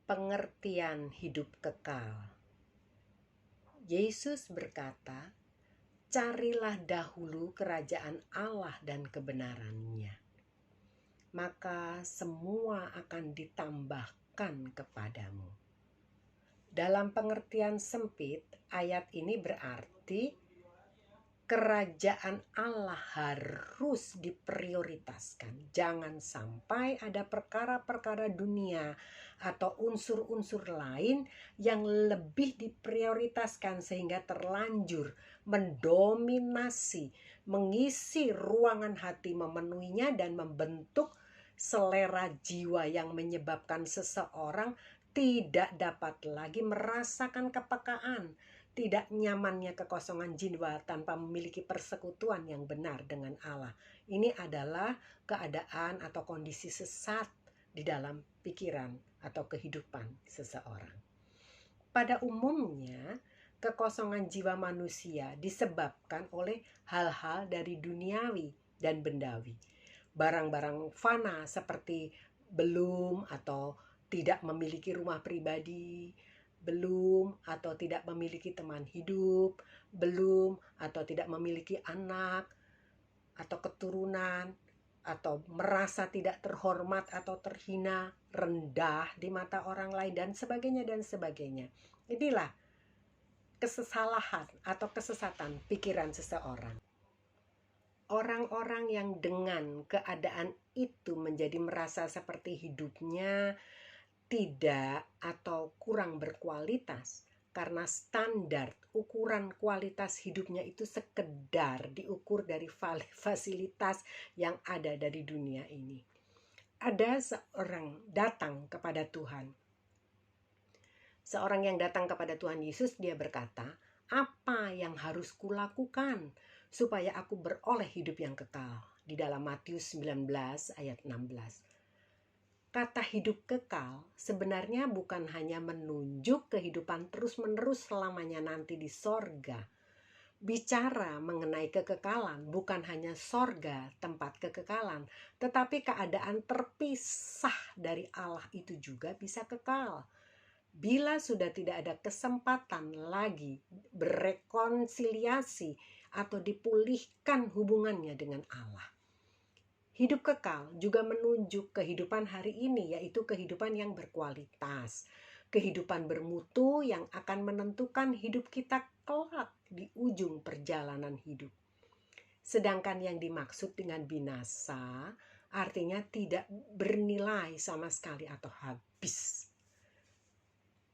Pengertian hidup kekal. Yesus berkata, "Carilah dahulu kerajaan Allah dan kebenarannya, maka semua akan ditambahkan kepadamu." Dalam pengertian sempit, ayat ini berarti kerajaan Allah harus diprioritaskan. Jangan sampai ada perkara-perkara dunia atau unsur-unsur lain yang lebih diprioritaskan sehingga terlanjur mendominasi, mengisi ruangan hati, memenuhinya dan membentuk selera jiwa yang menyebabkan seseorang tidak dapat lagi merasakan kepekaan, tidak nyamannya kekosongan jiwa tanpa memiliki persekutuan yang benar dengan Allah. Ini adalah keadaan atau kondisi sesat di dalam pikiran atau kehidupan seseorang. Pada umumnya, kekosongan jiwa manusia disebabkan oleh hal-hal dari duniawi dan bendawi. Barang-barang fana seperti belum atau tidak memiliki rumah pribadi, belum atau tidak memiliki teman hidup, belum atau tidak memiliki anak atau keturunan, atau merasa tidak terhormat atau terhina, rendah di mata orang lain dan sebagainya dan sebagainya. Inilah kesalahan atau kesesatan pikiran seseorang. Orang-orang yang dengan keadaan itu menjadi merasa seperti hidupnya tidak atau kurang berkualitas karena standar ukuran kualitas hidupnya itu sekedar diukur dari fasilitas yang ada dari dunia ini. Ada seorang datang kepada Tuhan. Seorang yang datang kepada Tuhan Yesus, dia berkata, "Apa yang harus kulakukan supaya aku beroleh hidup yang kekal?" Di dalam Matius 19 ayat 16. Kata hidup kekal sebenarnya bukan hanya menunjuk kehidupan terus-menerus selamanya nanti di sorga. Bicara mengenai kekekalan bukan hanya sorga, tempat kekekalan, tetapi keadaan terpisah dari Allah itu juga bisa kekal. Bila sudah tidak ada kesempatan lagi berrekonsiliasi atau dipulihkan hubungannya dengan Allah. Hidup kekal juga menunjuk kehidupan hari ini, yaitu kehidupan yang berkualitas. Kehidupan bermutu yang akan menentukan hidup kita kelak di ujung perjalanan hidup. Sedangkan yang dimaksud dengan binasa artinya tidak bernilai sama sekali atau habis.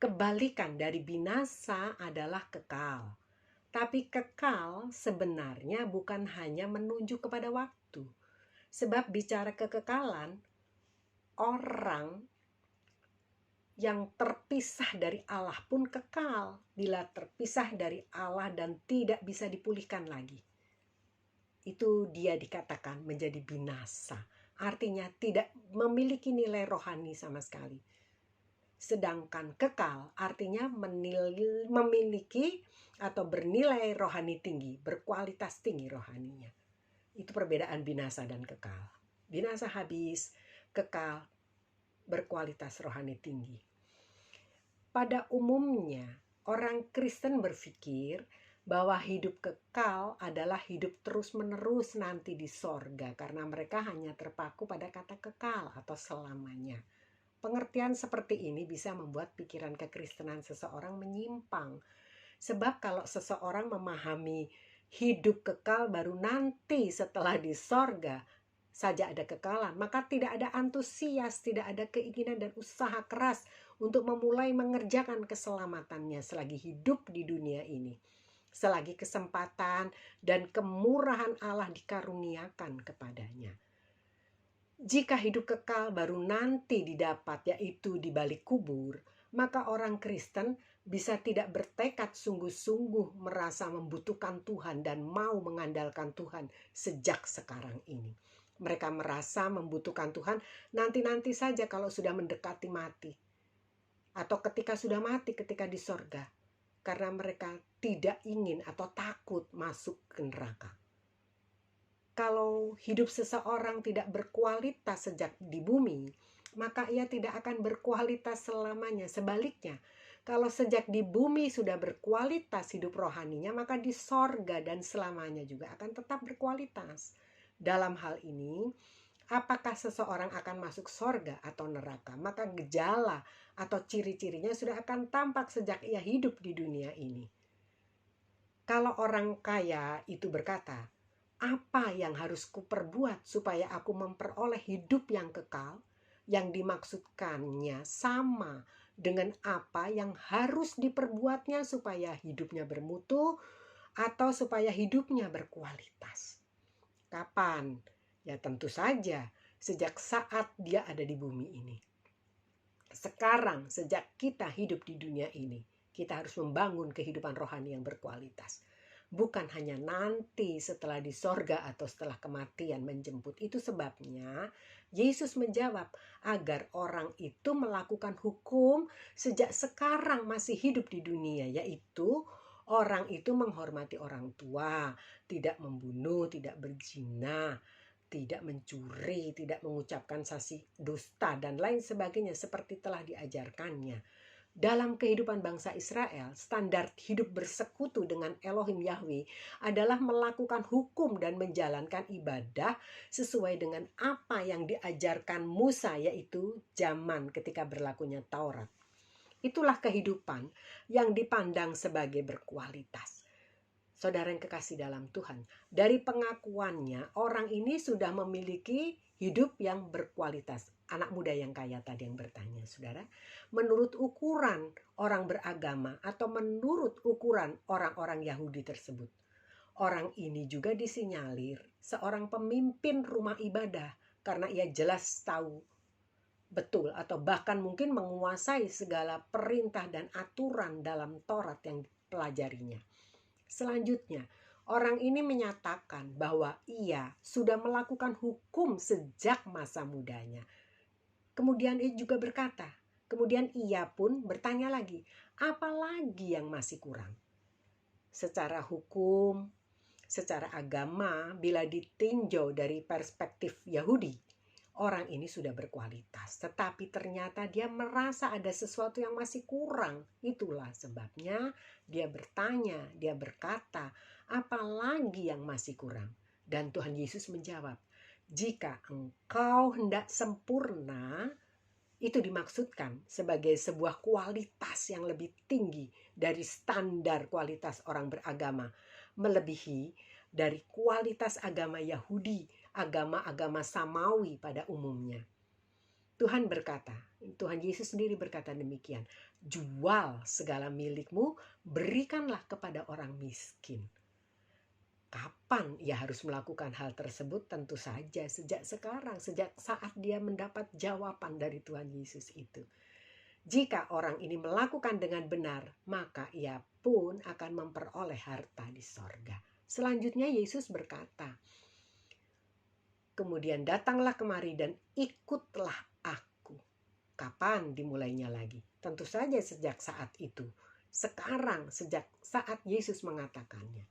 Kebalikan dari binasa adalah kekal. Tapi kekal sebenarnya bukan hanya menunjuk kepada waktu. Sebab bicara kekekalan, orang yang terpisah dari Allah pun kekal bila terpisah dari Allah dan tidak bisa dipulihkan lagi. Itu dia dikatakan menjadi binasa. Artinya tidak memiliki nilai rohani sama sekali. Sedangkan kekal artinya memiliki atau bernilai rohani tinggi, berkualitas tinggi rohaninya. Itu perbedaan binasa dan kekal. Binasa habis, kekal berkualitas rohani tinggi. Pada umumnya, orang Kristen berpikir bahwa hidup kekal adalah hidup terus-menerus nanti di sorga karena mereka hanya terpaku pada kata kekal atau selamanya. Pengertian seperti ini bisa membuat pikiran kekristenan seseorang menyimpang. Sebab kalau seseorang memahami hidup kekal baru nanti setelah di sorga saja ada kekalan, maka tidak ada antusias, tidak ada keinginan dan usaha keras untuk memulai mengerjakan keselamatannya selagi hidup di dunia ini. Selagi kesempatan dan kemurahan Allah dikaruniakan kepadanya. Jika hidup kekal baru nanti didapat, yaitu di balik kubur, maka orang Kristen bisa tidak bertekad sungguh-sungguh merasa membutuhkan Tuhan dan mau mengandalkan Tuhan sejak sekarang ini. Mereka merasa membutuhkan Tuhan nanti-nanti saja kalau sudah mendekati mati. Atau ketika sudah mati, ketika di sorga. Karena mereka tidak ingin atau takut masuk ke neraka. Kalau hidup seseorang tidak berkualitas sejak di bumi, maka ia tidak akan berkualitas selamanya. Sebaliknya, kalau sejak di bumi sudah berkualitas hidup rohaninya, maka di sorga dan selamanya juga akan tetap berkualitas. Dalam hal ini, apakah seseorang akan masuk sorga atau neraka, maka gejala atau ciri-cirinya sudah akan tampak sejak ia hidup di dunia ini. Kalau orang kaya itu berkata, apa yang harus kuperbuat supaya aku memperoleh hidup yang kekal? Yang dimaksudkannya sama dengan apa yang harus diperbuatnya supaya hidupnya bermutu atau supaya hidupnya berkualitas. Kapan? Ya tentu saja sejak saat dia ada di bumi ini. Sekarang sejak kita hidup di dunia ini, kita harus membangun kehidupan rohani yang berkualitas. Bukan hanya nanti setelah di sorga atau setelah kematian menjemput. Itu sebabnya Yesus menjawab agar orang itu melakukan hukum sejak sekarang masih hidup di dunia, yaitu orang itu menghormati orang tua, tidak membunuh, tidak berzina, tidak mencuri, tidak mengucapkan saksi dusta, dan lain sebagainya seperti telah diajarkannya. Dalam kehidupan bangsa Israel, standar hidup bersekutu dengan Elohim Yahweh adalah melakukan hukum dan menjalankan ibadah sesuai dengan apa yang diajarkan Musa, yaitu zaman ketika berlakunya Taurat. Itulah kehidupan yang dipandang sebagai berkualitas. Saudara yang kekasih dalam Tuhan, dari pengakuannya orang ini sudah memiliki hidup yang berkualitas. Anak muda yang kaya tadi yang bertanya, saudara, menurut ukuran orang beragama atau menurut ukuran orang-orang Yahudi tersebut. Orang ini juga disinyalir seorang pemimpin rumah ibadah karena ia jelas tahu betul atau bahkan mungkin menguasai segala perintah dan aturan dalam Taurat yang dipelajarinya. Selanjutnya, orang ini menyatakan bahwa ia sudah melakukan hukum sejak masa mudanya. Kemudian ia juga berkata, kemudian ia pun bertanya lagi, apa lagi yang masih kurang? Secara hukum, secara agama, bila ditinjau dari perspektif Yahudi, orang ini sudah berkualitas. Tetapi ternyata dia merasa ada sesuatu yang masih kurang. Itulah sebabnya dia bertanya, dia berkata, apa lagi yang masih kurang? Dan Tuhan Yesus menjawab, jika engkau hendak sempurna, itu dimaksudkan sebagai sebuah kualitas yang lebih tinggi dari standar kualitas orang beragama, melebihi dari kualitas agama Yahudi, agama-agama Samawi pada umumnya. Tuhan berkata, Tuhan Yesus sendiri berkata demikian, jual segala milikmu, berikanlah kepada orang miskin. Kapan ia harus melakukan hal tersebut? Tentu saja sejak sekarang, sejak saat dia mendapat jawaban dari Tuhan Yesus itu. Jika orang ini melakukan dengan benar, maka ia pun akan memperoleh harta di sorga. Selanjutnya Yesus berkata, kemudian datanglah kemari dan ikutlah aku. Kapan dimulainya lagi? Tentu saja sejak saat itu. Sekarang sejak saat Yesus mengatakannya.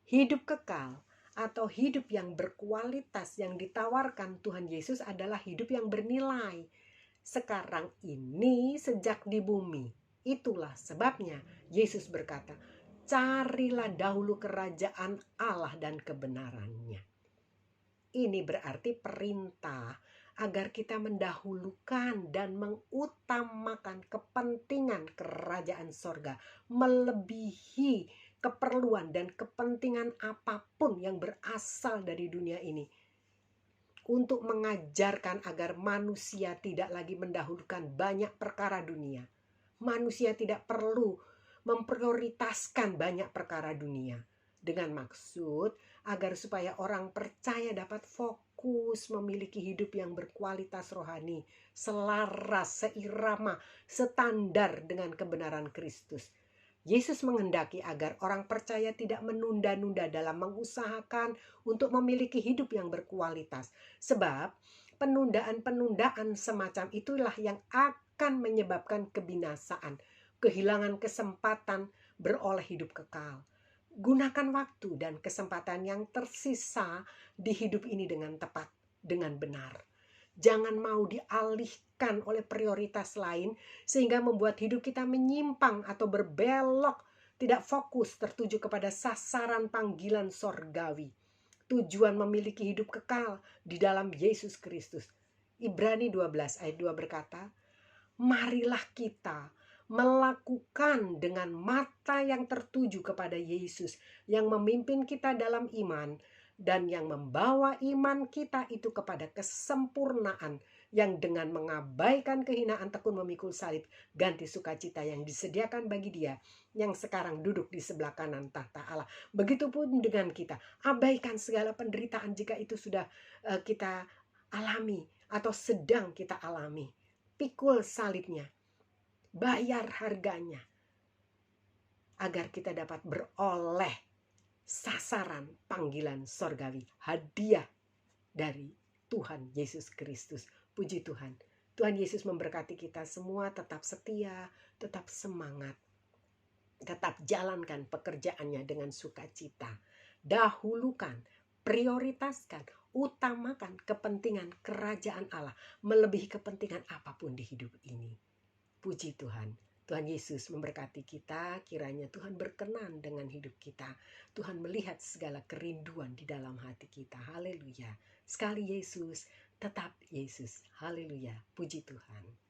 Hidup kekal atau hidup yang berkualitas yang ditawarkan Tuhan Yesus adalah hidup yang bernilai. Sekarang ini sejak di bumi. Itulah sebabnya Yesus berkata, carilah dahulu kerajaan Allah dan kebenarannya. Ini berarti perintah agar kita mendahulukan dan mengutamakan kepentingan kerajaan sorga melebihi keperluan dan kepentingan apapun yang berasal dari dunia ini, untuk mengajarkan agar manusia tidak lagi mendahulukan banyak perkara dunia. Manusia tidak perlu memprioritaskan banyak perkara dunia, dengan maksud agar supaya orang percaya dapat fokus memiliki hidup yang berkualitas rohani, selaras, seirama, setandar dengan kebenaran Kristus. Yesus menghendaki agar orang percaya tidak menunda-nunda dalam mengusahakan untuk memiliki hidup yang berkualitas. Sebab penundaan-penundaan semacam itulah yang akan menyebabkan kebinasaan, kehilangan kesempatan beroleh hidup kekal. Gunakan waktu dan kesempatan yang tersisa di hidup ini dengan tepat, dengan benar. Jangan mau dialihkan disibukkan oleh prioritas lain sehingga membuat hidup kita menyimpang atau berbelok, tidak fokus tertuju kepada sasaran panggilan sorgawi. Tujuan memiliki hidup kekal di dalam Yesus Kristus. Ibrani 12 ayat 2 berkata, marilah kita melakukan dengan mata yang tertuju kepada Yesus yang memimpin kita dalam iman dan yang membawa iman kita itu kepada kesempurnaan, yang dengan mengabaikan kehinaan tekun memikul salib ganti sukacita yang disediakan bagi Dia yang sekarang duduk di sebelah kanan tahta Allah. Begitupun dengan kita, abaikan segala penderitaan jika itu sudah kita alami atau sedang kita alami. Pikul salibnya, bayar harganya, agar kita dapat beroleh sasaran panggilan sorgawi, hadiah dari Tuhan Yesus Kristus. Puji Tuhan. Tuhan Yesus memberkati kita semua, tetap setia, tetap semangat, tetap jalankan pekerjaannya dengan sukacita. Dahulukan, prioritaskan, utamakan kepentingan kerajaan Allah melebihi kepentingan apapun di hidup ini. Puji Tuhan. Tuhan Yesus memberkati kita, kiranya Tuhan berkenan dengan hidup kita. Tuhan melihat segala kerinduan di dalam hati kita. Haleluya. Sekali Yesus, tetap Yesus. Haleluya. Puji Tuhan.